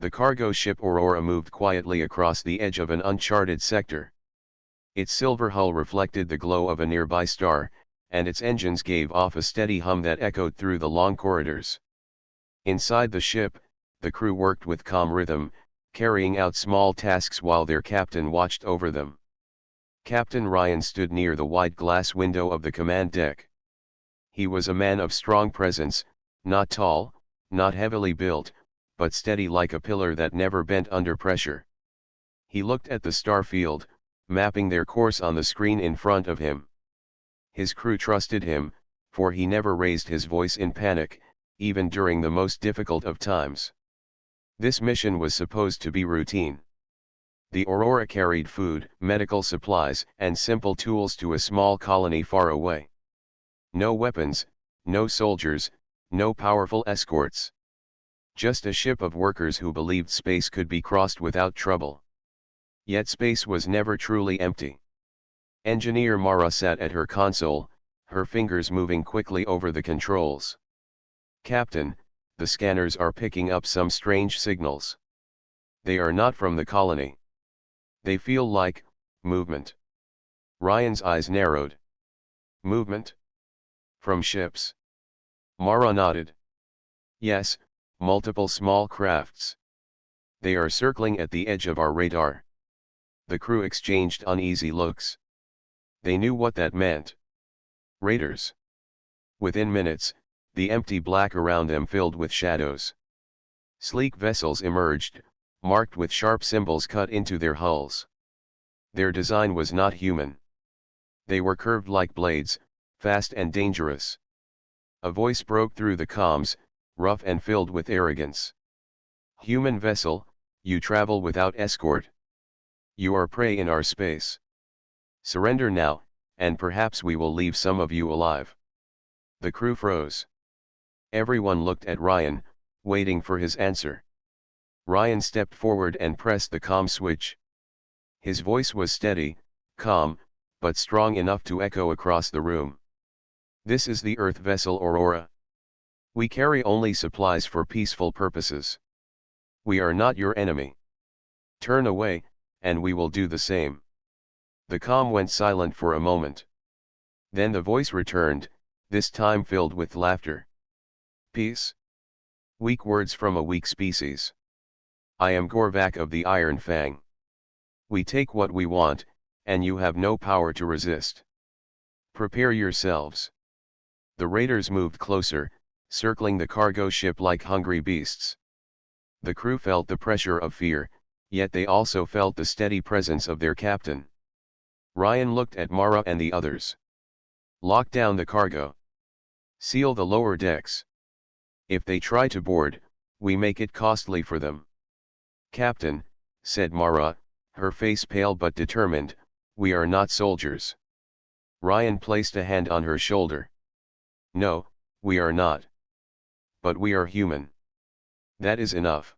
The cargo ship Aurora moved quietly across the edge of an uncharted sector. Its silver hull reflected the glow of a nearby star, and its engines gave off a steady hum that echoed through the long corridors. Inside the ship, the crew worked with calm rhythm, carrying out small tasks while their captain watched over them. Captain Ryan stood near the wide glass window of the command deck. He was a man of strong presence, not tall, not heavily built, but steady like a pillar that never bent under pressure. He looked at the star field, mapping their course on the screen in front of him. His crew trusted him, for he never raised his voice in panic, even during the most difficult of times. This mission was supposed to be routine. The Aurora carried food, medical supplies, and simple tools to a small colony far away. No weapons, no soldiers, no powerful escorts. Just a ship of workers who believed space could be crossed without trouble. Yet space was never truly empty. Engineer Mara sat at her console, her fingers moving quickly over the controls. "Captain, the scanners are picking up some strange signals. They are not from the colony. They feel like movement." Ryan's eyes narrowed. "Movement? From ships?" Mara nodded. "Yes, multiple small crafts. They are circling at the edge of our radar." The crew exchanged uneasy looks. They knew what that meant. Raiders. Within minutes, the empty black around them filled with shadows. Sleek vessels emerged, marked with sharp symbols cut into their hulls. Their design was not human. They were curved like blades, fast and dangerous. A voice broke through the comms, rough and filled with arrogance. "Human vessel, you travel without escort. You are prey in our space. Surrender now, and perhaps we will leave some of you alive." The crew froze. Everyone looked at Ryan, waiting for his answer. Ryan stepped forward and pressed the comm switch. His voice was steady, calm, but strong enough to echo across the room. "This is the Earth vessel Aurora. We carry only supplies for peaceful purposes. We are not your enemy. Turn away, and we will do the same." The comm went silent for a moment. Then the voice returned, this time filled with laughter. "Peace? Weak words from a weak species. I am Gorvak of the Iron Fang. We take what we want, and you have no power to resist. Prepare yourselves." The raiders moved closer, circling the cargo ship like hungry beasts. The crew felt the pressure of fear, yet they also felt the steady presence of their captain. Ryan looked at Mara and the others. "Lock down the cargo. Seal the lower decks. If they try to board, we make it costly for them." "Captain," said Mara, her face pale but determined, "we are not soldiers." Ryan placed a hand on her shoulder. "No, we are not. But we are human. That is enough."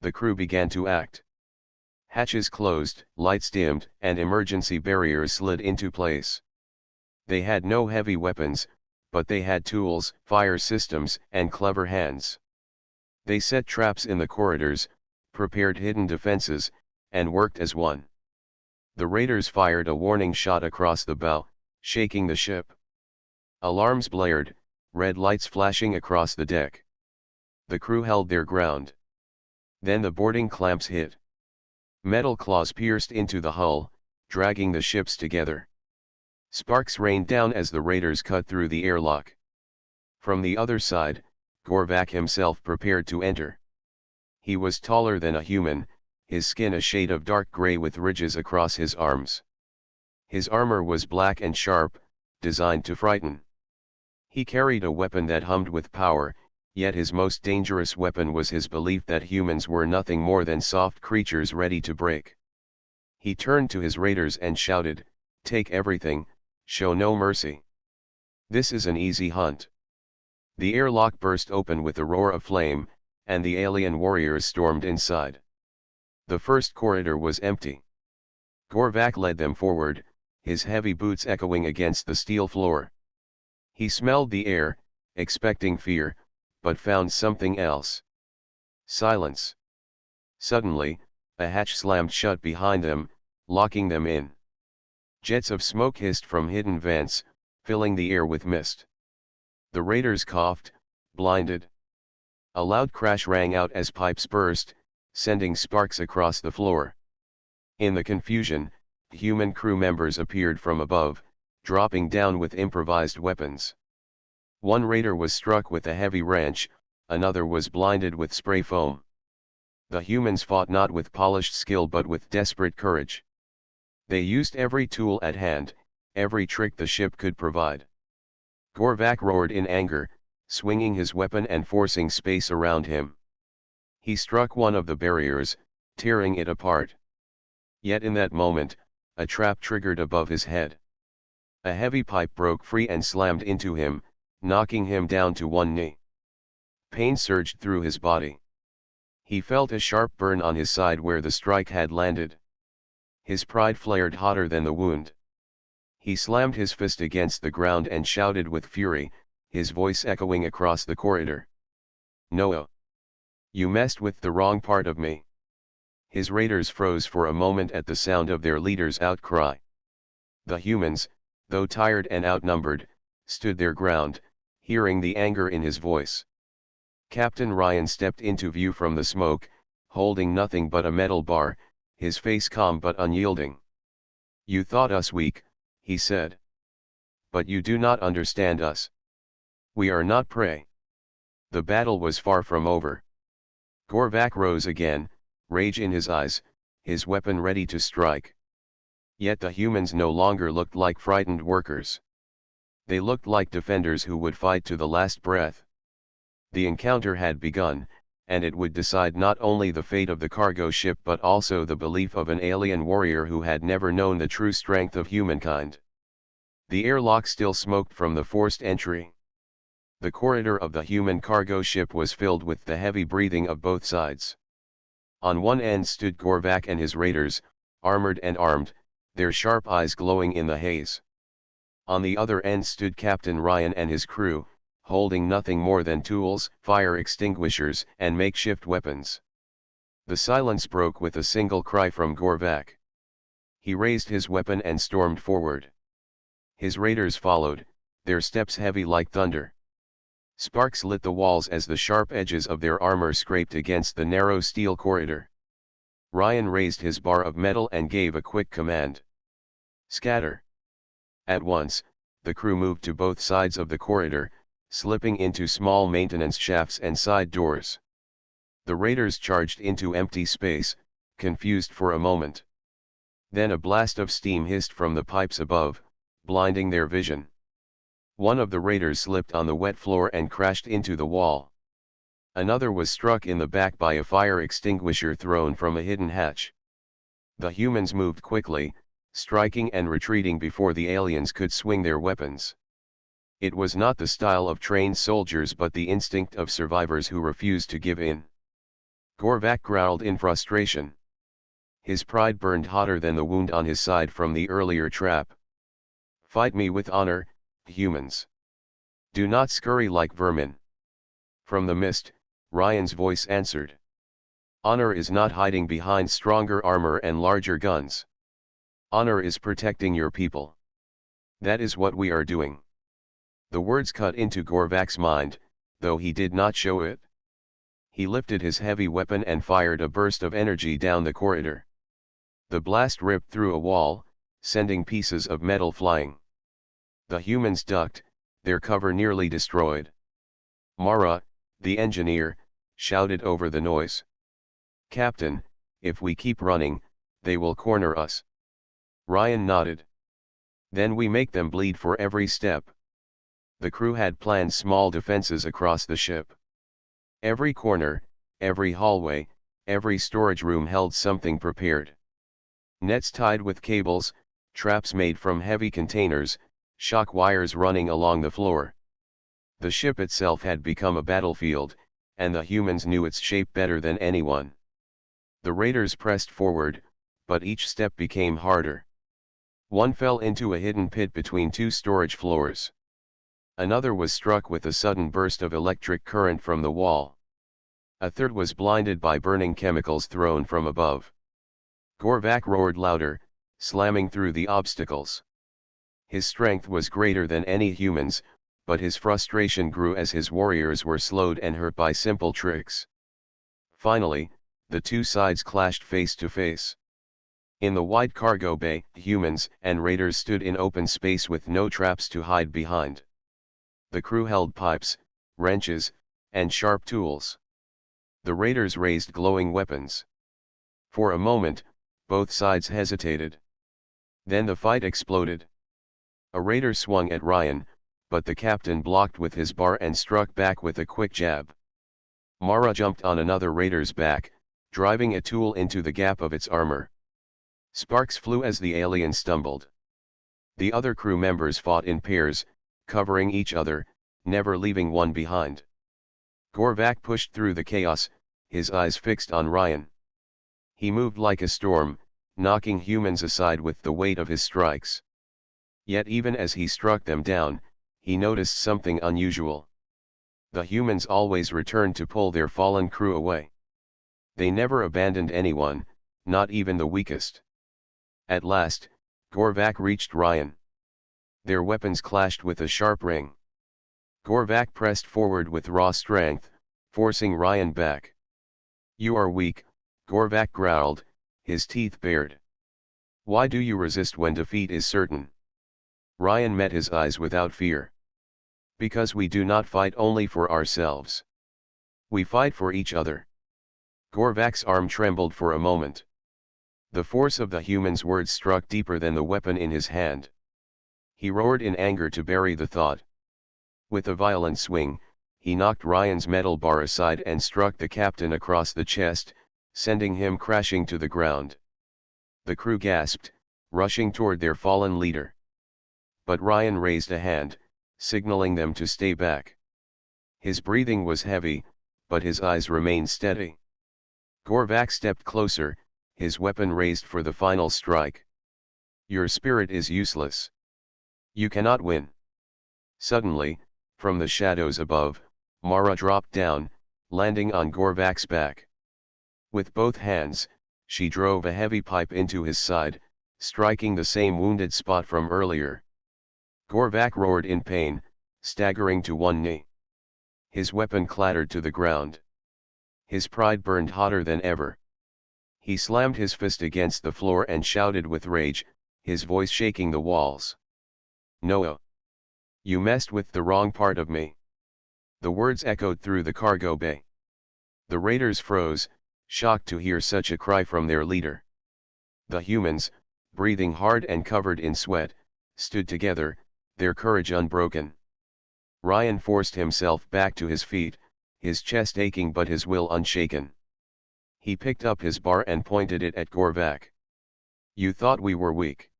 The crew began to act. Hatches closed, lights dimmed, and emergency barriers slid into place. They had no heavy weapons, but they had tools, fire systems, and clever hands. They set traps in the corridors, prepared hidden defenses, and worked as one. The raiders fired a warning shot across the bow, shaking the ship. Alarms blared, red lights flashing across the deck. The crew held their ground. Then the boarding clamps hit. Metal claws pierced into the hull, dragging the ships together. Sparks rained down as the raiders cut through the airlock. From the other side, Gorvak himself prepared to enter. He was taller than a human, his skin a shade of dark gray with ridges across his arms. His armor was black and sharp, designed to frighten. He carried a weapon that hummed with power, yet his most dangerous weapon was his belief that humans were nothing more than soft creatures ready to break. He turned to his raiders and shouted, "Take everything, show no mercy. This is an easy hunt." The airlock burst open with a roar of flame, and the alien warriors stormed inside. The first corridor was empty. Gorvak led them forward, his heavy boots echoing against the steel floor. He smelled the air, expecting fear, but found something else. Silence. Suddenly, a hatch slammed shut behind them, locking them in. Jets of smoke hissed from hidden vents, filling the air with mist. The raiders coughed, blinded. A loud crash rang out as pipes burst, sending sparks across the floor. In the confusion, human crew members appeared from above, dropping down with improvised weapons. One raider was struck with a heavy wrench, another was blinded with spray foam. The humans fought not with polished skill but with desperate courage. They used every tool at hand, every trick the ship could provide. Gorvak roared in anger, swinging his weapon and forcing space around him. He struck one of the barriers, tearing it apart. Yet in that moment, a trap triggered above his head. A heavy pipe broke free and slammed into him, knocking him down to one knee. Pain surged through his body. He felt a sharp burn on his side where the strike had landed. His pride flared hotter than the wound. He slammed his fist against the ground and shouted with fury, his voice echoing across the corridor. "Noah! You messed with the wrong part of me." His raiders froze for a moment at the sound of their leader's outcry. The humans, though tired and outnumbered, stood their ground, hearing the anger in his voice. Captain Ryan stepped into view from the smoke, holding nothing but a metal bar, his face calm but unyielding. "You thought us weak," he said. "But you do not understand us. We are not prey." The battle was far from over. Gorvak rose again, rage in his eyes, his weapon ready to strike. Yet the humans no longer looked like frightened workers. They looked like defenders who would fight to the last breath. The encounter had begun, and it would decide not only the fate of the cargo ship but also the belief of an alien warrior who had never known the true strength of humankind. The airlock still smoked from the forced entry. The corridor of the human cargo ship was filled with the heavy breathing of both sides. On one end stood Gorvak and his raiders, armored and armed, their sharp eyes glowing in the haze. On the other end stood Captain Ryan and his crew, holding nothing more than tools, fire extinguishers, and makeshift weapons. The silence broke with a single cry from Gorvak. He raised his weapon and stormed forward. His raiders followed, their steps heavy like thunder. Sparks lit the walls as the sharp edges of their armor scraped against the narrow steel corridor. Ryan raised his bar of metal and gave a quick command. "Scatter." At once, the crew moved to both sides of the corridor, slipping into small maintenance shafts and side doors. The raiders charged into empty space, confused for a moment. Then a blast of steam hissed from the pipes above, blinding their vision. One of the raiders slipped on the wet floor and crashed into the wall. Another was struck in the back by a fire extinguisher thrown from a hidden hatch. The humans moved quickly, striking and retreating before the aliens could swing their weapons. It was not the style of trained soldiers but the instinct of survivors who refused to give in. Gorvak growled in frustration. His pride burned hotter than the wound on his side from the earlier trap. "Fight me with honor, humans. Do not scurry like vermin." From the mist, Ryan's voice answered. "Honor is not hiding behind stronger armor and larger guns. Honor is protecting your people. That is what we are doing." The words cut into Gorvak's mind, though he did not show it. He lifted his heavy weapon and fired a burst of energy down the corridor. The blast ripped through a wall, sending pieces of metal flying. The humans ducked, their cover nearly destroyed. Mara, the engineer, shouted over the noise. "Captain, if we keep running, they will corner us." Ryan nodded. "Then we make them bleed for every step." The crew had planned small defenses across the ship. Every corner, every hallway, every storage room held something prepared. Nets tied with cables, traps made from heavy containers, shock wires running along the floor. The ship itself had become a battlefield, and the humans knew its shape better than anyone. The raiders pressed forward, but each step became harder. One fell into a hidden pit between two storage floors. Another was struck with a sudden burst of electric current from the wall. A third was blinded by burning chemicals thrown from above. Gorvak roared louder, slamming through the obstacles. His strength was greater than any human's, but his frustration grew as his warriors were slowed and hurt by simple tricks. Finally, the two sides clashed face to face. In the wide cargo bay, humans and raiders stood in open space with no traps to hide behind. The crew held pipes, wrenches, and sharp tools. The raiders raised glowing weapons. For a moment, both sides hesitated. Then the fight exploded. A raider swung at Ryan, but the captain blocked with his bar and struck back with a quick jab. Mara jumped on another raider's back, driving a tool into the gap of its armor. Sparks flew as the alien stumbled. The other crew members fought in pairs, covering each other, never leaving one behind. Gorvak pushed through the chaos, his eyes fixed on Ryan. He moved like a storm, knocking humans aside with the weight of his strikes. Yet even as he struck them down, he noticed something unusual. The humans always returned to pull their fallen crew away. They never abandoned anyone, not even the weakest. At last, Gorvak reached Ryan. Their weapons clashed with a sharp ring. Gorvak pressed forward with raw strength, forcing Ryan back. "You are weak," Gorvak growled, his teeth bared. "Why do you resist when defeat is certain?" Ryan met his eyes without fear. "Because we do not fight only for ourselves. We fight for each other." Gorvak's arm trembled for a moment. The force of the human's words struck deeper than the weapon in his hand. He roared in anger to bury the thought. With a violent swing, he knocked Ryan's metal bar aside and struck the captain across the chest, sending him crashing to the ground. The crew gasped, rushing toward their fallen leader. But Ryan raised a hand, signaling them to stay back. His breathing was heavy, but his eyes remained steady. Gorvak stepped closer, his weapon raised for the final strike. "Your spirit is useless. You cannot win." Suddenly, from the shadows above, Mara dropped down, landing on Gorvak's back. With both hands, she drove a heavy pipe into his side, striking the same wounded spot from earlier. Gorvak roared in pain, staggering to one knee. His weapon clattered to the ground. His pride burned hotter than ever. He slammed his fist against the floor and shouted with rage, his voice shaking the walls. "Noah! You messed with the wrong part of me." The words echoed through the cargo bay. The raiders froze, shocked to hear such a cry from their leader. The humans, breathing hard and covered in sweat, stood together, their courage unbroken. Ryan forced himself back to his feet, his chest aching but his will unshaken. He picked up his bar and pointed it at Gorvak. "You thought we were weak.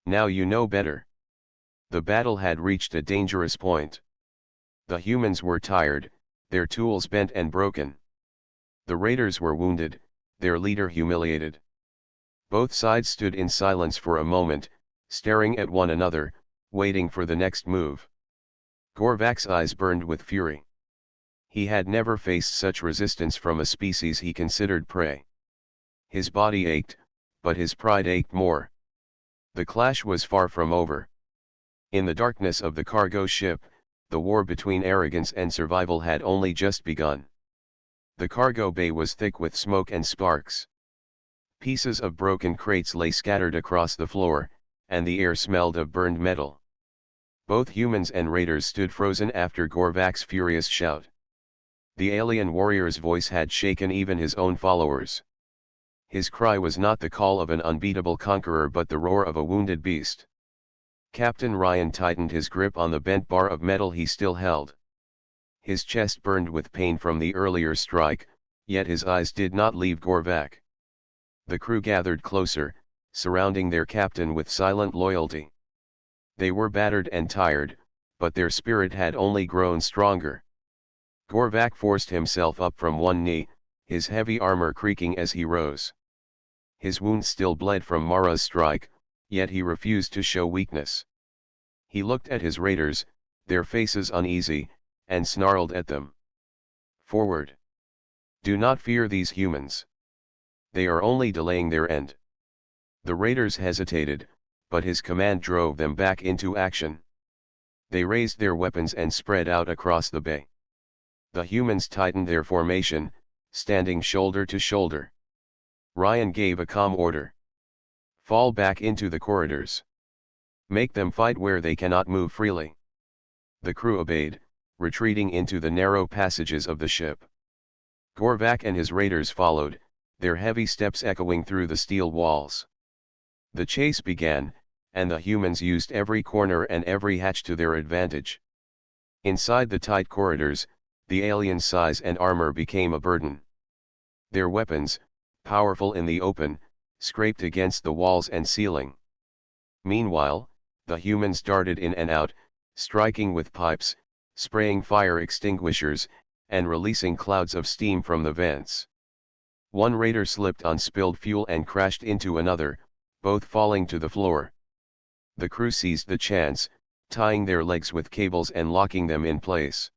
Now you know better." The battle had reached a dangerous point. The humans were tired, their tools bent and broken. The raiders were wounded, their leader humiliated. Both sides stood in silence for a moment, staring at one another, waiting for the next move. Gorvak's eyes burned with fury. He had never faced such resistance from a species he considered prey. His body ached, but his pride ached more. The clash was far from over. In the darkness of the cargo ship, the war between arrogance and survival had only just begun. The cargo bay was thick with smoke and sparks. Pieces of broken crates lay scattered across the floor, and the air smelled of burned metal. Both humans and raiders stood frozen after Gorvak's furious shout. The alien warrior's voice had shaken even his own followers. His cry was not the call of an unbeatable conqueror but the roar of a wounded beast. Captain Ryan tightened his grip on the bent bar of metal he still held. His chest burned with pain from the earlier strike, yet his eyes did not leave Gorvak. The crew gathered closer, surrounding their captain with silent loyalty. They were battered and tired, but their spirit had only grown stronger. Gorvak forced himself up from one knee, his heavy armor creaking as he rose. His wounds still bled from Mara's strike, yet he refused to show weakness. He looked at his raiders, their faces uneasy, and snarled at them. "Forward! Do not fear these humans. They are only delaying their end. The raiders hesitated, but his command drove them back into action. They raised their weapons and spread out across the bay. The humans tightened their formation, standing shoulder to shoulder. Ryan gave a calm order. Fall back into the corridors. Make them fight where they cannot move freely. The crew obeyed, retreating into the narrow passages of the ship. Gorvak and his raiders followed, their heavy steps echoing through the steel walls. The chase began, and the humans used every corner and every hatch to their advantage. Inside the tight corridors, the aliens' size and armor became a burden. Their weapons, powerful in the open, scraped against the walls and ceiling. Meanwhile, the humans darted in and out, striking with pipes, spraying fire extinguishers, and releasing clouds of steam from the vents. One raider slipped on spilled fuel and crashed into another, both falling to the floor. The crew seized the chance, tying their legs with cables and locking them in place.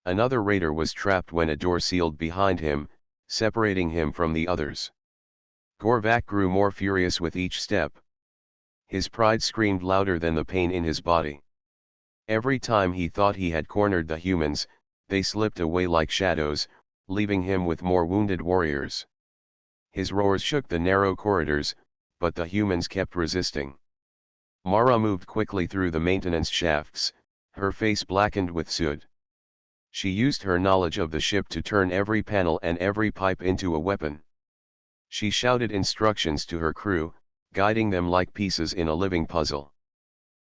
Another raider was trapped when a door sealed behind him, separating him from the others. Gorvak grew more furious with each step. His pride screamed louder than the pain in his body. Every time he thought he had cornered the humans, they slipped away like shadows, leaving him with more wounded warriors. His roars shook the narrow corridors, but the humans kept resisting. Mara moved quickly through the maintenance shafts, her face blackened with soot. She used her knowledge of the ship to turn every panel and every pipe into a weapon. She shouted instructions to her crew, guiding them like pieces in a living puzzle.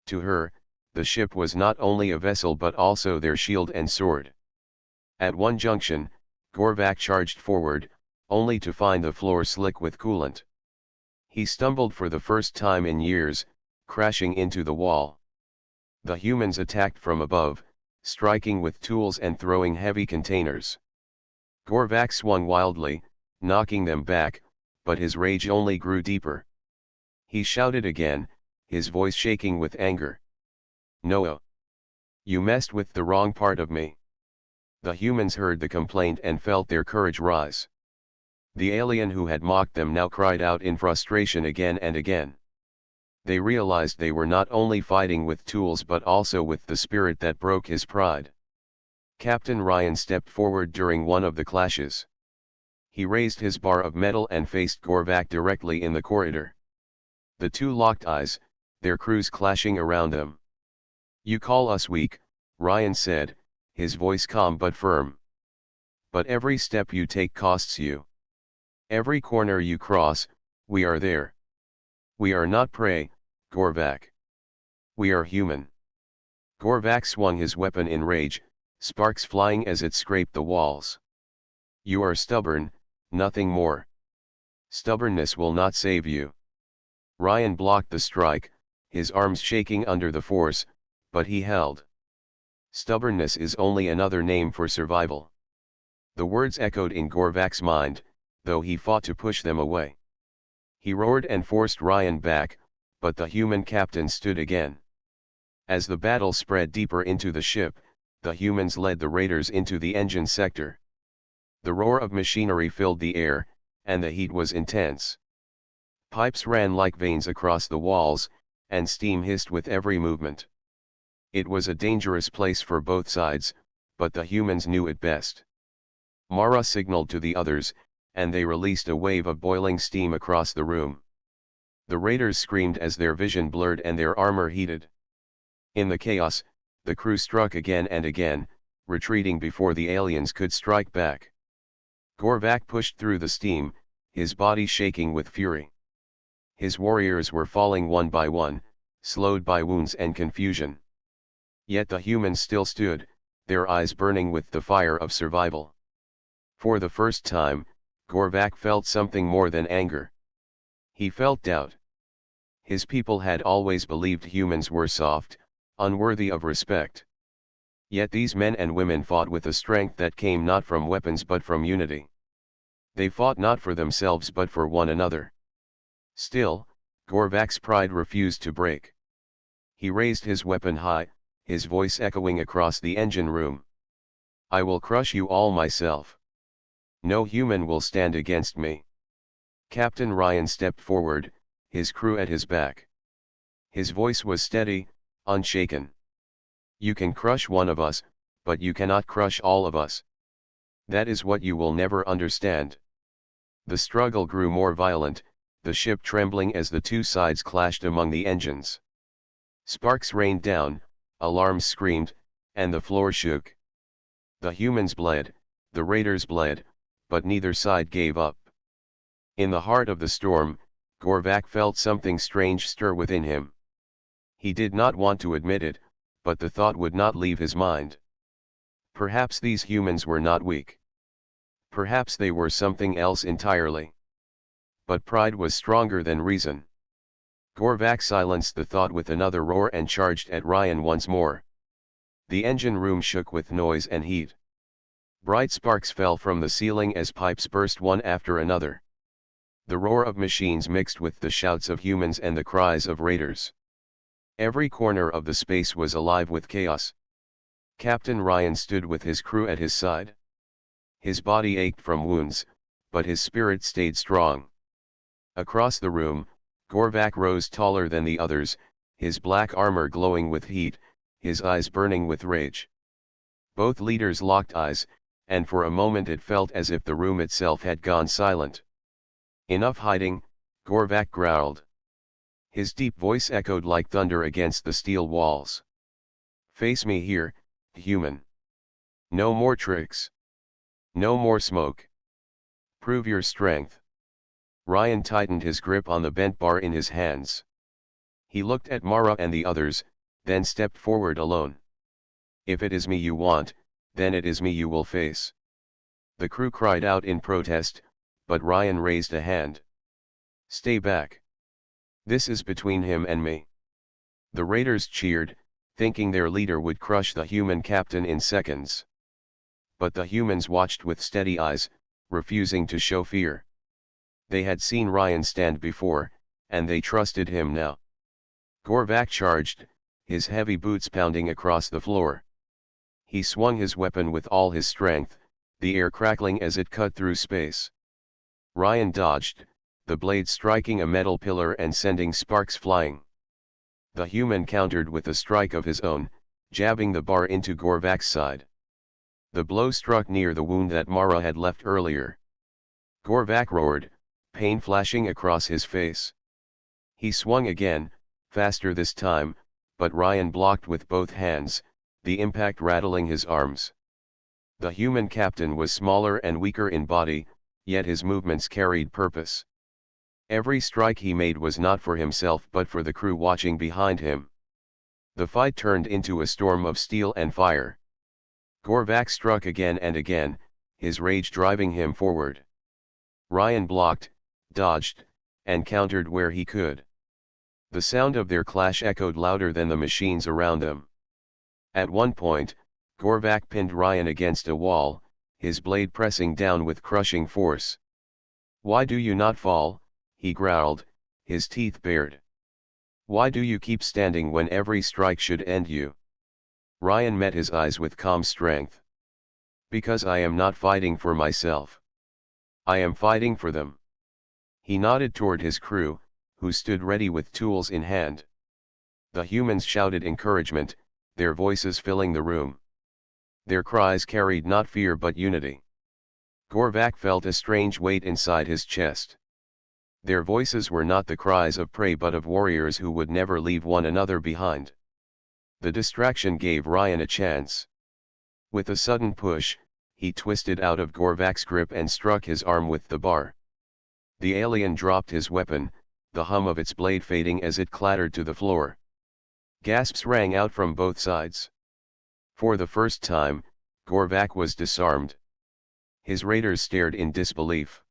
To her, the ship was not only a vessel but also their shield and sword. At one junction, Gorvak charged forward, only to find the floor slick with coolant. He stumbled for the first time in years, crashing into the wall. The humans attacked from above, striking with tools and throwing heavy containers. Gorvak swung wildly, knocking them back, but his rage only grew deeper. He shouted again, his voice shaking with anger. "Noah! You messed with the wrong part of me." The humans heard the complaint and felt their courage rise. The alien who had mocked them now cried out in frustration again and again. They realized they were not only fighting with tools but also with the spirit that broke his pride. Captain Ryan stepped forward during one of the clashes. He raised his bar of metal and faced Gorvak directly in the corridor. The two locked eyes, their crews clashing around them. "You call us weak," Ryan said, his voice calm but firm. "But every step you take costs you. Every corner you cross, we are there. We are not prey, Gorvak. We are human." Gorvak swung his weapon in rage, sparks flying as it scraped the walls. "You are stubborn, nothing more. Stubbornness will not save you." Ryan blocked the strike, his arms shaking under the force, but he held. Stubbornness is only another name for survival. The words echoed in Gorvak's mind, though he fought to push them away. He roared and forced Ryan back, but the human captain stood again. As the battle spread deeper into the ship, the humans led the raiders into the engine sector. The roar of machinery filled the air, and the heat was intense. Pipes ran like veins across the walls, and steam hissed with every movement. It was a dangerous place for both sides, but the humans knew it best. Mara signaled to the others, and they released a wave of boiling steam across the room. The raiders screamed as their vision blurred and their armor heated. In the chaos, the crew struck again and again, retreating before the aliens could strike back. Gorvak pushed through the steam, his body shaking with fury. His warriors were falling one by one, slowed by wounds and confusion. Yet the humans still stood, their eyes burning with the fire of survival. For the first time, Gorvak felt something more than anger. He felt doubt. His people had always believed humans were soft, unworthy of respect. Yet these men and women fought with a strength that came not from weapons but from unity. They fought not for themselves but for one another. Still, Gorvak's pride refused to break. He raised his weapon high, his voice echoing across the engine room. "I will crush you all myself." No human will stand against me. Captain Ryan stepped forward, his crew at his back. His voice was steady, unshaken. You can crush one of us, but you cannot crush all of us. That is what you will never understand. The struggle grew more violent, the ship trembling as the two sides clashed among the engines. Sparks rained down, alarms screamed, and the floor shook. The humans bled, the raiders bled, but neither side gave up. In the heart of the storm, Gorvac felt something strange stir within him. He did not want to admit it, but the thought would not leave his mind. Perhaps these humans were not weak. Perhaps they were something else entirely. But pride was stronger than reason. Gorvac silenced the thought with another roar and charged at Ryan once more. The engine room shook with noise and heat. Bright sparks fell from the ceiling as pipes burst one after another. The roar of machines mixed with the shouts of humans and the cries of raiders. Every corner of the space was alive with chaos. Captain Ryan stood with his crew at his side. His body ached from wounds, but his spirit stayed strong. Across the room, Gorvac rose taller than the others, his black armor glowing with heat, his eyes burning with rage. Both leaders locked eyes, and for a moment it felt as if the room itself had gone silent. Enough hiding, Gorvac growled. His deep voice echoed like thunder against the steel walls. Face me here, human. No more tricks. No more smoke. Prove your strength. Ryan tightened his grip on the bent bar in his hands. He looked at Mara and the others, then stepped forward alone. If it is me you want, then it is me you will face. The crew cried out in protest, but Ryan raised a hand. Stay back. This is between him and me. The raiders cheered, thinking their leader would crush the human captain in seconds. But the humans watched with steady eyes, refusing to show fear. They had seen Ryan stand before, and they trusted him now. Gorvac charged, his heavy boots pounding across the floor. He swung his weapon with all his strength, the air crackling as it cut through space. Ryan dodged, the blade striking a metal pillar and sending sparks flying. The human countered with a strike of his own, jabbing the bar into Gorvac's side. The blow struck near the wound that Mara had left earlier. Gorvac roared, pain flashing across his face. He swung again, faster this time, but Ryan blocked with both hands, the impact rattling his arms. The human captain was smaller and weaker in body, yet his movements carried purpose. Every strike he made was not for himself but for the crew watching behind him. The fight turned into a storm of steel and fire. Gorvac struck again and again, his rage driving him forward. Ryan blocked, dodged, and countered where he could. The sound of their clash echoed louder than the machines around them. At one point, Gorvac pinned Ryan against a wall, his blade pressing down with crushing force. Why do you not fall? He growled, his teeth bared. Why do you keep standing when every strike should end you? Ryan met his eyes with calm strength. Because I am not fighting for myself. I am fighting for them. He nodded toward his crew, who stood ready with tools in hand. The humans shouted encouragement, their voices filling the room. Their cries carried not fear but unity. Gorvac felt a strange weight inside his chest. Their voices were not the cries of prey but of warriors who would never leave one another behind. The distraction gave Ryan a chance. With a sudden push, he twisted out of Gorvac's grip and struck his arm with the bar. The alien dropped his weapon, the hum of its blade fading as it clattered to the floor. Gasps rang out from both sides. For the first time, Gorvac was disarmed. His raiders stared in disbelief.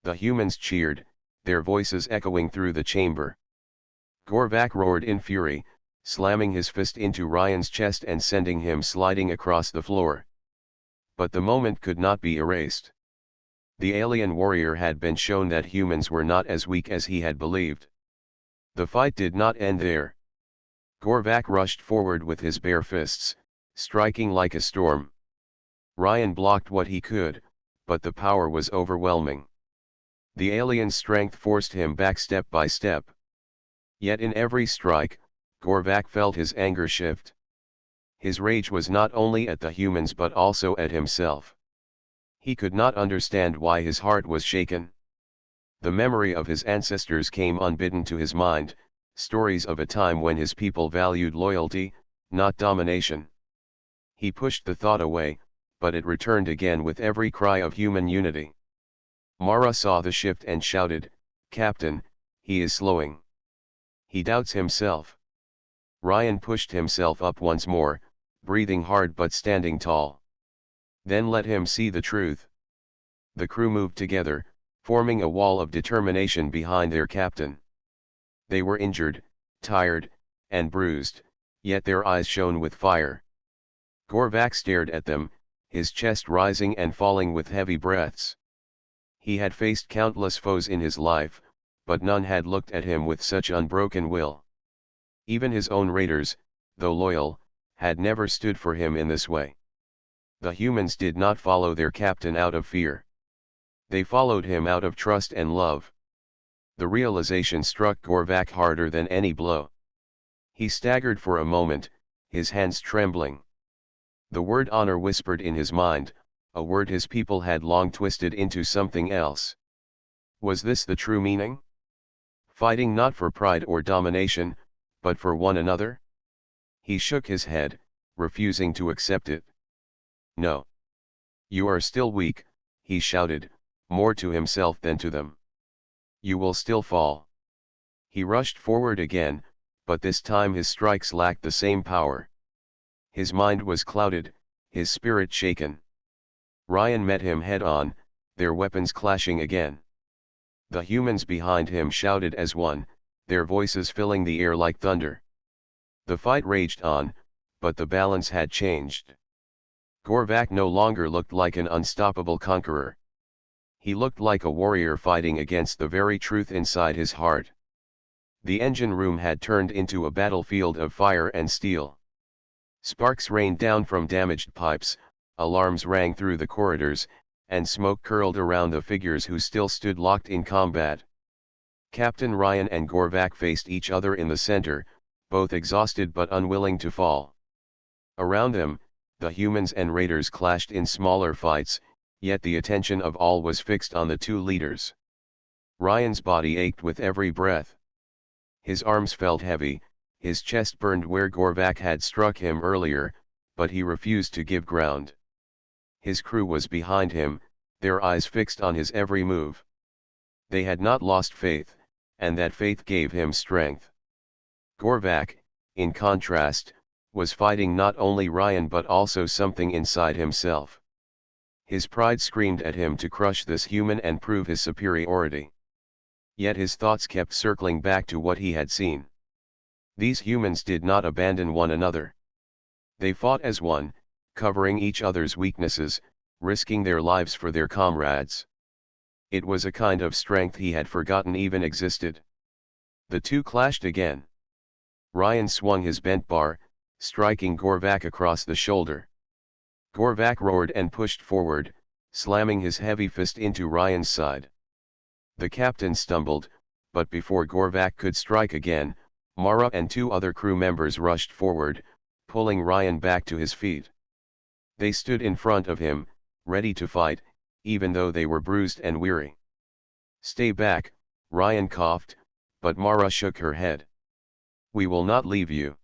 The humans cheered, their voices echoing through the chamber. Gorvac roared in fury, slamming his fist into Ryan's chest and sending him sliding across the floor. But the moment could not be erased. The alien warrior had been shown that humans were not as weak as he had believed. The fight did not end there. Gorvac rushed forward with his bare fists, striking like a storm. Ryan blocked what he could, but the power was overwhelming. The alien's strength forced him back step by step. Yet in every strike, Gorvak felt his anger shift. His rage was not only at the humans but also at himself. He could not understand why his heart was shaken. The memory of his ancestors came unbidden to his mind, stories of a time when his people valued loyalty, not domination. He pushed the thought away, but it returned again with every cry of human unity. Mara saw the shift and shouted, "Captain, he is slowing. He doubts himself." Ryan pushed himself up once more, breathing hard but standing tall. "Then let him see the truth." The crew moved together, forming a wall of determination behind their captain. They were injured, tired, and bruised, yet their eyes shone with fire. Gorvak stared at them, his chest rising and falling with heavy breaths. He had faced countless foes in his life, but none had looked at him with such unbroken will. Even his own raiders, though loyal, had never stood for him in this way. The humans did not follow their captain out of fear. They followed him out of trust and love. The realization struck Gorvak harder than any blow. He staggered for a moment, his hands trembling. The word honor whispered in his mind, a word his people had long twisted into something else. Was this the true meaning? Fighting not for pride or domination, but for one another? He shook his head, refusing to accept it. "No. You are still weak," he shouted, more to himself than to them. "You will still fall." He rushed forward again, but this time his strikes lacked the same power. His mind was clouded, his spirit shaken. Ryan met him head-on, their weapons clashing again. The humans behind him shouted as one, their voices filling the air like thunder. The fight raged on, but the balance had changed. Gorvak no longer looked like an unstoppable conqueror. He looked like a warrior fighting against the very truth inside his heart. The engine room had turned into a battlefield of fire and steel. Sparks rained down from damaged pipes, alarms rang through the corridors, and smoke curled around the figures who still stood locked in combat. Captain Ryan and Gorvak faced each other in the center, both exhausted but unwilling to fall. Around them, the humans and raiders clashed in smaller fights, yet the attention of all was fixed on the two leaders. Ryan's body ached with every breath. His arms felt heavy, his chest burned where Gorvak had struck him earlier, but he refused to give ground. His crew was behind him, their eyes fixed on his every move. They had not lost faith, and that faith gave him strength. Gorvak, in contrast, was fighting not only Ryan but also something inside himself. His pride screamed at him to crush this human and prove his superiority. Yet his thoughts kept circling back to what he had seen. These humans did not abandon one another. They fought as one, covering each other's weaknesses, risking their lives for their comrades. It was a kind of strength he had forgotten even existed. The two clashed again. Ryan swung his bent bar, striking Gorvak across the shoulder. Gorvak roared and pushed forward, slamming his heavy fist into Ryan's side. The captain stumbled, but before Gorvak could strike again, Mara and two other crew members rushed forward, pulling Ryan back to his feet. They stood in front of him, ready to fight, even though they were bruised and weary. "Stay back," Ryan coughed, but Mara shook her head. "We will not leave you."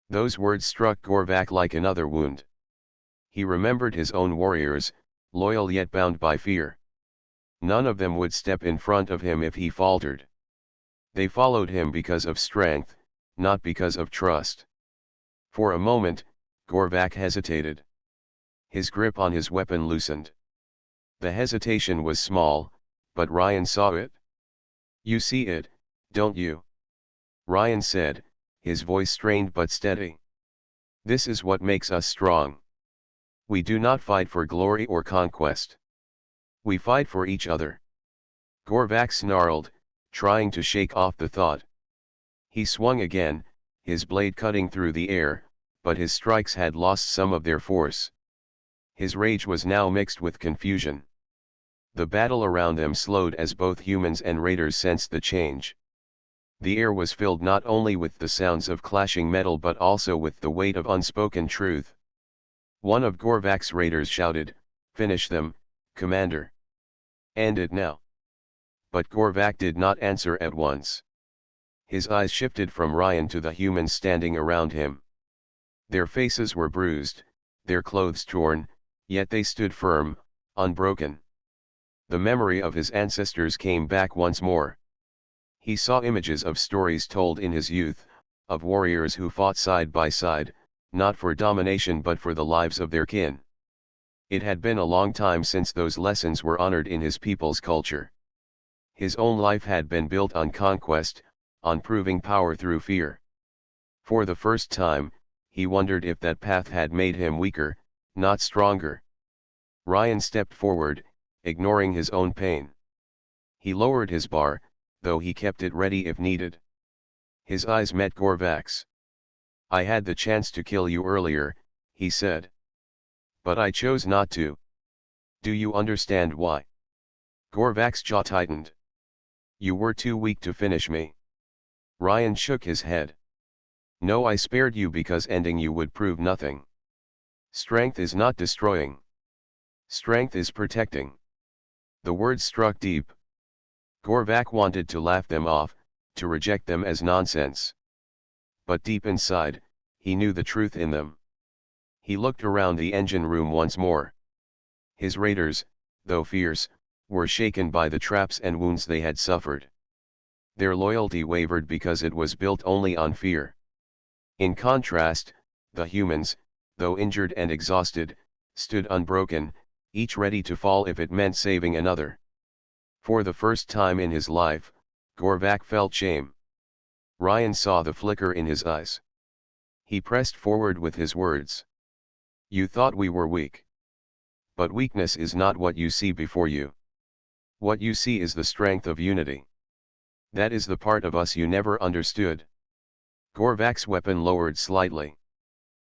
Those words struck Gorvak like another wound. He remembered his own warriors, loyal yet bound by fear. None of them would step in front of him if he faltered. They followed him because of strength, not because of trust. For a moment, Gorvak hesitated. His grip on his weapon loosened. The hesitation was small, but Ryan saw it. "You see it, don't you?" Ryan said, his voice strained but steady. "This is what makes us strong. We do not fight for glory or conquest. We fight for each other." Gorvak snarled, trying to shake off the thought. He swung again, his blade cutting through the air, but his strikes had lost some of their force. His rage was now mixed with confusion. The battle around them slowed as both humans and raiders sensed the change. The air was filled not only with the sounds of clashing metal but also with the weight of unspoken truth. One of Gorvak's raiders shouted, "Finish them, Commander. End it now." But Gorvak did not answer at once. His eyes shifted from Ryan to the humans standing around him. Their faces were bruised, their clothes torn, yet they stood firm, unbroken. The memory of his ancestors came back once more. He saw images of stories told in his youth, of warriors who fought side by side, not for domination but for the lives of their kin. It had been a long time since those lessons were honored in his people's culture. His own life had been built on conquest, on proving power through fear. For the first time, he wondered if that path had made him weaker, not stronger. Ryan stepped forward, ignoring his own pain. He lowered his bar, though he kept it ready if needed. His eyes met Gorvak's. "I had the chance to kill you earlier," he said. "But I chose not to. Do you understand why?" Gorvak's jaw tightened. "You were too weak to finish me." Ryan shook his head. "No, I spared you because ending you would prove nothing. Strength is not destroying. Strength is protecting." The words struck deep. Gorvak wanted to laugh them off, to reject them as nonsense. But deep inside, he knew the truth in them. He looked around the engine room once more. His raiders, though fierce, were shaken by the traps and wounds they had suffered. Their loyalty wavered because it was built only on fear. In contrast, the humans, though injured and exhausted, stood unbroken, each ready to fall if it meant saving another. For the first time in his life, Gorvak felt shame. Ryan saw the flicker in his eyes. He pressed forward with his words. "You thought we were weak. But weakness is not what you see before you. What you see is the strength of unity. That is the part of us you never understood." Gorvak's weapon lowered slightly.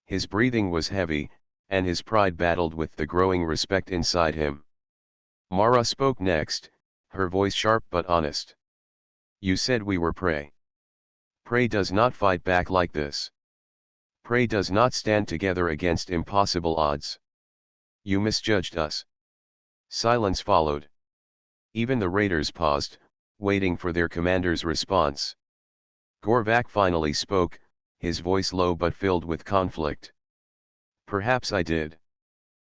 His breathing was heavy, and his pride battled with the growing respect inside him. Mara spoke next, her voice sharp but honest. "You said we were prey. Prey does not fight back like this. Prey does not stand together against impossible odds. You misjudged us." Silence followed. Even the raiders paused, waiting for their commander's response. Gorvak finally spoke, his voice low but filled with conflict. "Perhaps I did.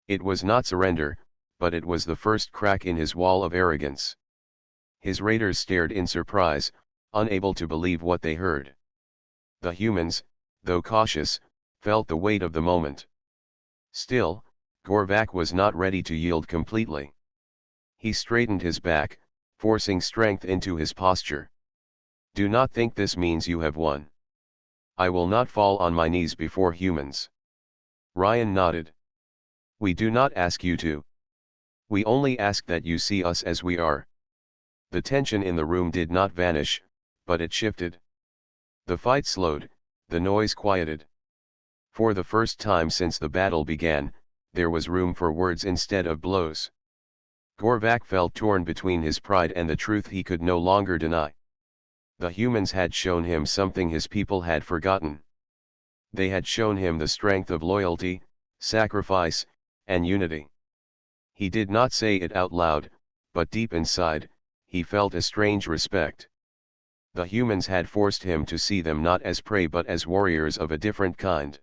It was not surrender, but it was the first crack in his wall of arrogance." His raiders stared in surprise, unable to believe what they heard. The humans, though cautious, felt the weight of the moment. Still, Gorvak was not ready to yield completely. He straightened his back, forcing strength into his posture. "Do not think this means you have won. I will not fall on my knees before humans." Ryan nodded. "We do not ask you to. We only ask that you see us as we are." The tension in the room did not vanish, but it shifted. The fight slowed, the noise quieted. For the first time since the battle began, there was room for words instead of blows. Gorvak felt torn between his pride and the truth he could no longer deny. The humans had shown him something his people had forgotten. They had shown him the strength of loyalty, sacrifice, and unity. He did not say it out loud, but deep inside, he felt a strange respect. The humans had forced him to see them not as prey but as warriors of a different kind.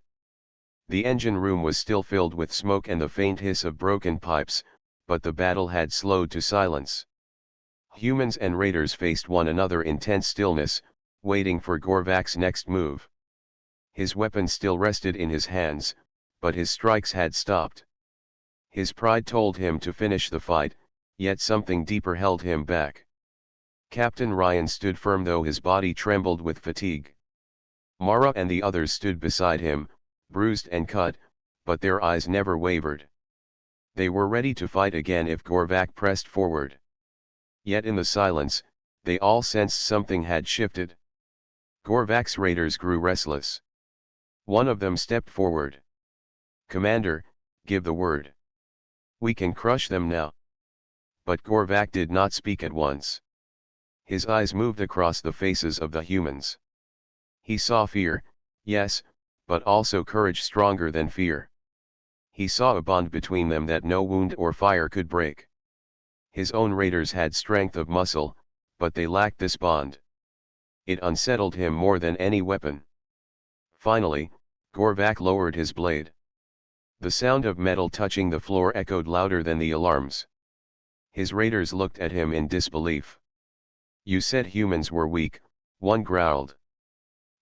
The engine room was still filled with smoke and the faint hiss of broken pipes, but the battle had slowed to silence. Humans and raiders faced one another in tense stillness, waiting for Gorvak's next move. His weapon still rested in his hands, but his strikes had stopped. His pride told him to finish the fight, yet something deeper held him back. Captain Ryan stood firm though his body trembled with fatigue. Mara and the others stood beside him, bruised and cut, but their eyes never wavered. They were ready to fight again if Gorvak pressed forward. Yet in the silence, they all sensed something had shifted. Gorvak's raiders grew restless. One of them stepped forward. "Commander, give the word. We can crush them now." But Gorvak did not speak at once. His eyes moved across the faces of the humans. He saw fear, yes, but also courage stronger than fear. He saw a bond between them that no wound or fire could break. His own raiders had strength of muscle, but they lacked this bond. It unsettled him more than any weapon. Finally, Gorvak lowered his blade. The sound of metal touching the floor echoed louder than the alarms. His raiders looked at him in disbelief. "You said humans were weak," one growled.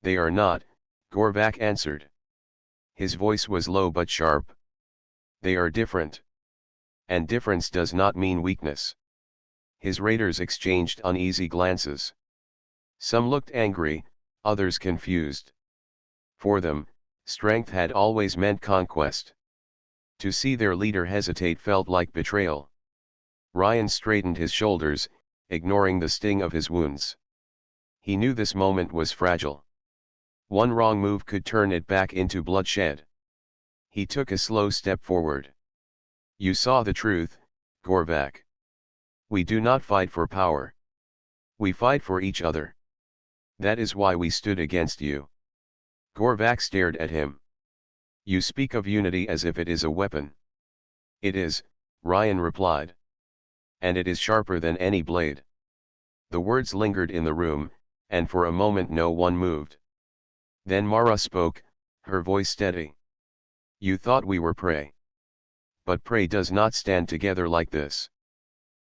"They are not," Gorvak answered. His voice was low but sharp. "They are different. And difference does not mean weakness." His raiders exchanged uneasy glances. Some looked angry, others confused. For them, strength had always meant conquest. To see their leader hesitate felt like betrayal. Ryan straightened his shoulders, ignoring the sting of his wounds. He knew this moment was fragile. One wrong move could turn it back into bloodshed. He took a slow step forward. "You saw the truth, Gorvak. We do not fight for power. We fight for each other. That is why we stood against you." Gorvak stared at him. "You speak of unity as if it is a weapon." "It is," Ryan replied. "And it is sharper than any blade." The words lingered in the room, and for a moment no one moved. Then Mara spoke, her voice steady. "You thought we were prey. But prey does not stand together like this.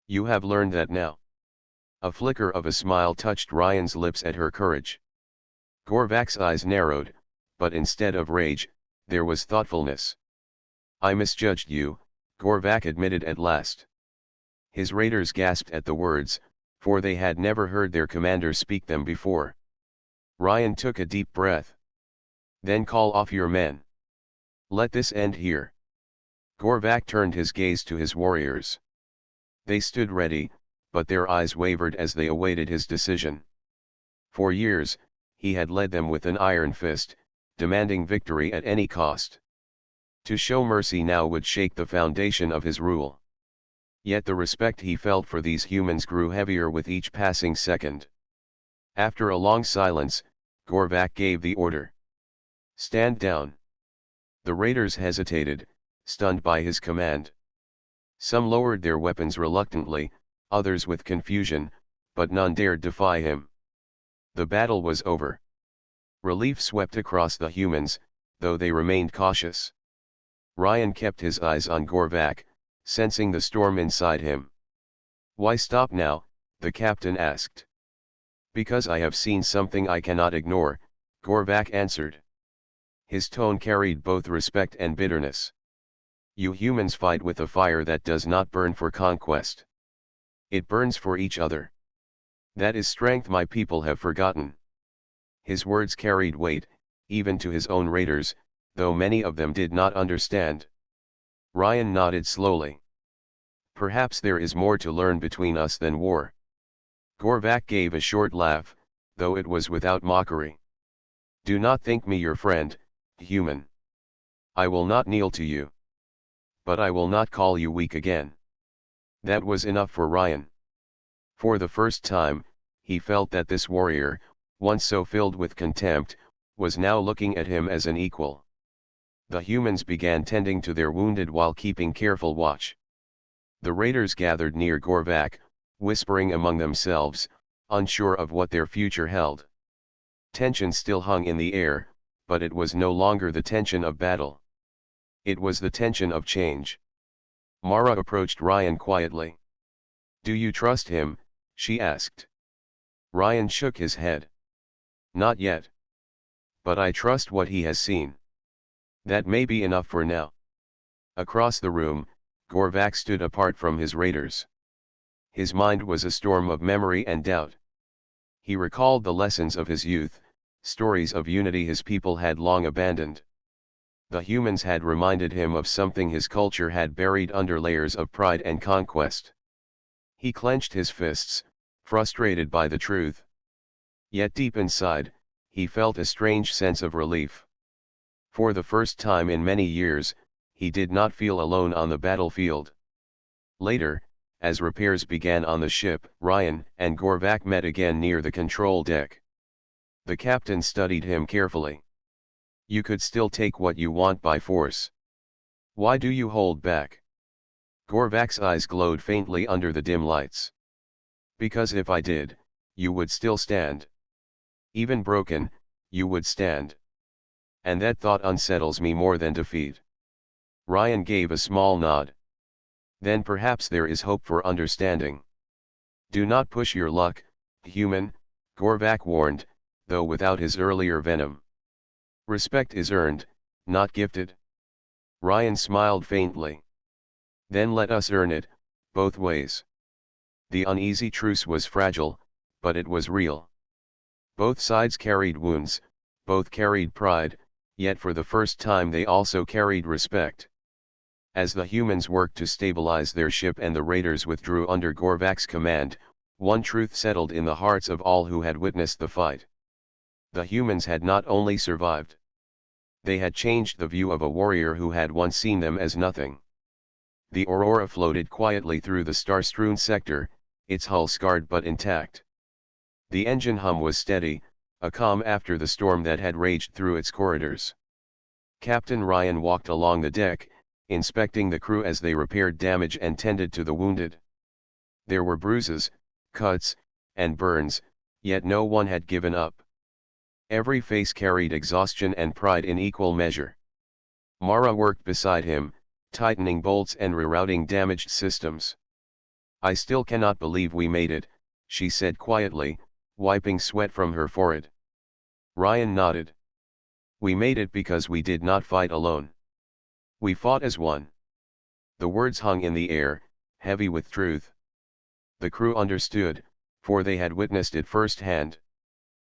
You have learned that now." A flicker of a smile touched Ryan's lips at her courage. Gorvak's eyes narrowed, but instead of rage, there was thoughtfulness. "I misjudged you," Gorvak admitted at last. His raiders gasped at the words, for they had never heard their commander speak them before. Ryan took a deep breath. "Then call off your men. Let this end here." Gorvak turned his gaze to his warriors. They stood ready, but their eyes wavered as they awaited his decision. For years, he had led them with an iron fist, demanding victory at any cost. To show mercy now would shake the foundation of his rule. Yet the respect he felt for these humans grew heavier with each passing second. After a long silence, Gorvak gave the order. "Stand down." The raiders hesitated, stunned by his command. Some lowered their weapons reluctantly, others with confusion, but none dared defy him. The battle was over. Relief swept across the humans, though they remained cautious. Ryan kept his eyes on Gorvak, sensing the storm inside him. "Why stop now?" the captain asked. "Because I have seen something I cannot ignore," Gorvak answered. His tone carried both respect and bitterness. "You humans fight with a fire that does not burn for conquest. It burns for each other. That is strength my people have forgotten." His words carried weight, even to his own raiders, though many of them did not understand. Ryan nodded slowly. "Perhaps there is more to learn between us than war." Gorvak gave a short laugh, though it was without mockery. "Do not think me your friend, human. I will not kneel to you. But I will not call you weak again." That was enough for Ryan. For the first time, he felt that this warrior, once so filled with contempt, was now looking at him as an equal. The humans began tending to their wounded while keeping careful watch. The raiders gathered near Gorvak, whispering among themselves, unsure of what their future held. Tension still hung in the air, but it was no longer the tension of battle. It was the tension of change. Mara approached Ryan quietly. "Do you trust him?" she asked. Ryan shook his head. "Not yet. But I trust what he has seen. That may be enough for now." Across the room, Gorvak stood apart from his raiders. His mind was a storm of memory and doubt. He recalled the lessons of his youth, stories of unity his people had long abandoned. The humans had reminded him of something his culture had buried under layers of pride and conquest. He clenched his fists, frustrated by the truth. Yet deep inside, he felt a strange sense of relief. For the first time in many years, he did not feel alone on the battlefield. Later, as repairs began on the ship. Ryan and Gorvak met again near the control deck. The captain studied him carefully. You could still take what you want by force. Why do you hold back? Gorvak's eyes glowed faintly under the dim lights. Because if I did, you would still stand. Even broken, you would stand. And that thought unsettles me more than defeat. Ryan gave a small nod. Then perhaps there is hope for understanding. Do not push your luck, human, Gorvak warned, though without his earlier venom. Respect is earned, not gifted. Ryan smiled faintly. Then let us earn it, both ways. The uneasy truce was fragile, but it was real. Both sides carried wounds, both carried pride, yet for the first time they also carried respect. As the humans worked to stabilize their ship and the raiders withdrew under Gorvak's command, one truth settled in the hearts of all who had witnessed the fight. The humans had not only survived. They had changed the view of a warrior who had once seen them as nothing. The Aurora floated quietly through the star-strewn sector, its hull scarred but intact. The engine hum was steady, a calm after the storm that had raged through its corridors. Captain Ryan walked along the deck, inspecting the crew as they repaired damage and tended to the wounded. There were bruises, cuts, and burns, yet no one had given up. Every face carried exhaustion and pride in equal measure. Mara worked beside him, tightening bolts and rerouting damaged systems. I still cannot believe we made it, she said quietly, wiping sweat from her forehead. Ryan nodded. We made it because we did not fight alone. We fought as one. The words hung in the air, heavy with truth. The crew understood, for they had witnessed it firsthand.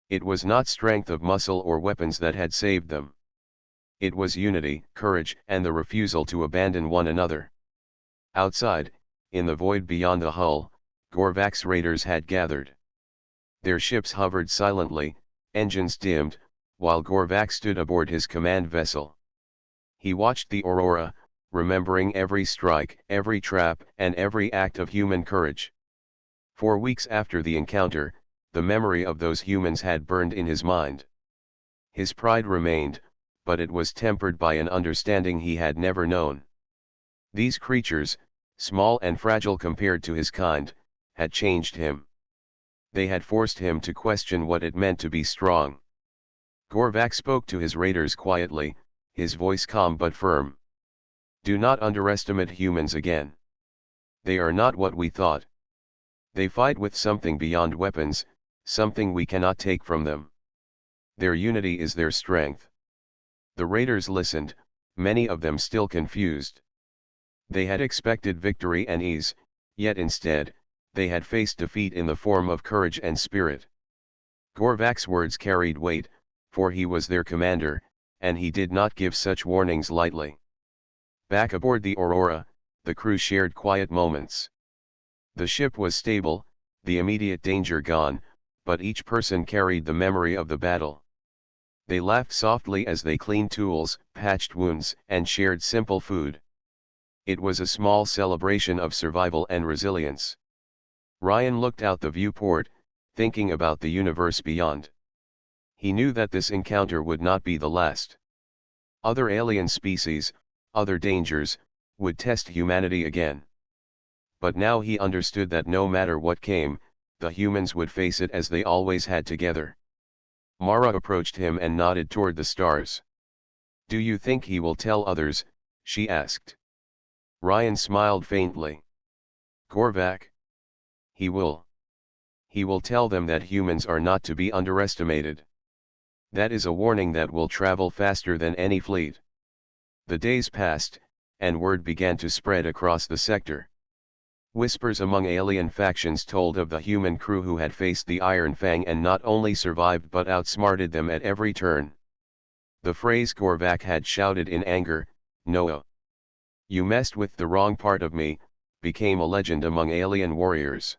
It was not strength of muscle or weapons that had saved them. It was unity, courage, and the refusal to abandon one another. Outside, in the void beyond the hull, Gorvak's raiders had gathered. Their ships hovered silently, engines dimmed, while Gorvak stood aboard his command vessel. He watched the Aurora, remembering every strike, every trap, and every act of human courage. For weeks after the encounter, the memory of those humans had burned in his mind. His pride remained, but it was tempered by an understanding he had never known. These creatures, small and fragile compared to his kind, had changed him. They had forced him to question what it meant to be strong. Gorvak spoke to his raiders quietly, his voice calm but firm. Do not underestimate humans again. They are not what we thought. They fight with something beyond weapons, something we cannot take from them. Their unity is their strength. The raiders listened, many of them still confused. They had expected victory and ease, yet instead, they had faced defeat in the form of courage and spirit. Gorvak's words carried weight, for he was their commander, and he did not give such warnings lightly. Back aboard the Aurora, the crew shared quiet moments. The ship was stable, the immediate danger gone, but each person carried the memory of the battle. They laughed softly as they cleaned tools, patched wounds, and shared simple food. It was a small celebration of survival and resilience. Ryan looked out the viewport, thinking about the universe beyond. He knew that this encounter would not be the last. Other alien species, other dangers, would test humanity again. But now he understood that no matter what came, the humans would face it as they always had together. Mara approached him and nodded toward the stars. Do you think he will tell others? She asked. Ryan smiled faintly. Gorvak? He will. He will tell them that humans are not to be underestimated. That is a warning that will travel faster than any fleet. The days passed, and word began to spread across the sector. Whispers among alien factions told of the human crew who had faced the Iron Fang and not only survived but outsmarted them at every turn. The phrase Gorvak had shouted in anger, "Noah, you messed with the wrong part of me," became a legend among alien warriors.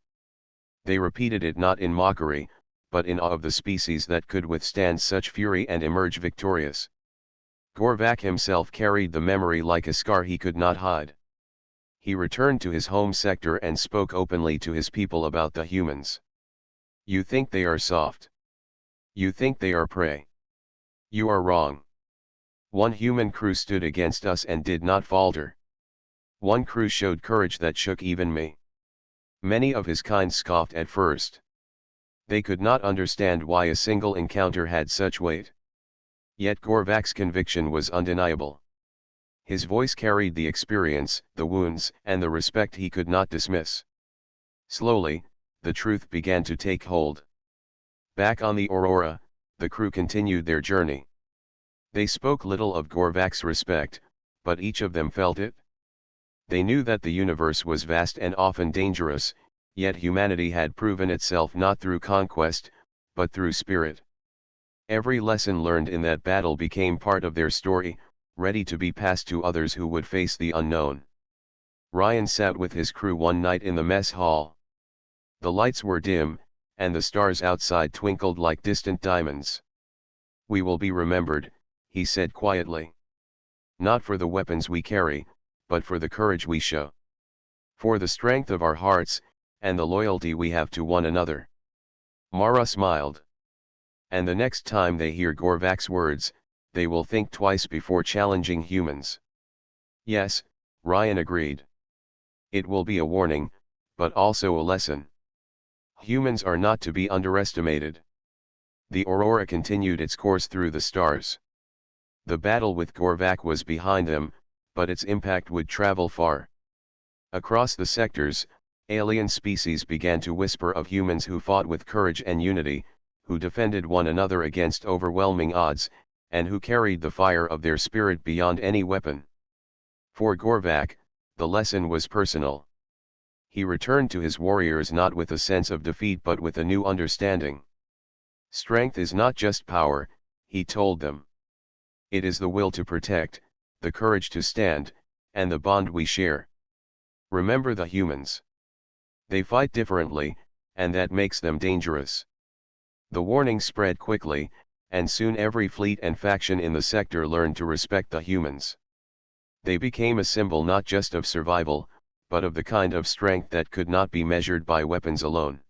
They repeated it not in mockery, but in awe of the species that could withstand such fury and emerge victorious. Gorvak himself carried the memory like a scar he could not hide. He returned to his home sector and spoke openly to his people about the humans. You think they are soft. You think they are prey. You are wrong. One human crew stood against us and did not falter. One crew showed courage that shook even me. Many of his kind scoffed at first. They could not understand why a single encounter had such weight. Yet Gorvak's conviction was undeniable. His voice carried the experience, the wounds, and the respect he could not dismiss. Slowly, the truth began to take hold. Back on the Aurora, the crew continued their journey. They spoke little of Gorvak's respect, but each of them felt it. They knew that the universe was vast and often dangerous, yet humanity had proven itself not through conquest, but through spirit. Every lesson learned in that battle became part of their story, ready to be passed to others who would face the unknown. Ryan sat with his crew one night in the mess hall. The lights were dim, and the stars outside twinkled like distant diamonds. "We will be remembered," he said quietly. "Not for the weapons we carry, but for the courage we show. For the strength of our hearts, and the loyalty we have to one another." Mara smiled. "And the next time they hear Gorvak's words, they will think twice before challenging humans." "Yes," Ryan agreed. "It will be a warning, but also a lesson. Humans are not to be underestimated." The Aurora continued its course through the stars. The battle with Gorvak was behind them, but its impact would travel far. Across the sectors, alien species began to whisper of humans who fought with courage and unity, who defended one another against overwhelming odds, and who carried the fire of their spirit beyond any weapon. For Gorvak, the lesson was personal. He returned to his warriors not with a sense of defeat but with a new understanding. Strength is not just power, he told them. It is the will to protect, the courage to stand, and the bond we share. Remember the humans. They fight differently, and that makes them dangerous. The warning spread quickly, and soon every fleet and faction in the sector learned to respect the humans. They became a symbol not just of survival, but of the kind of strength that could not be measured by weapons alone.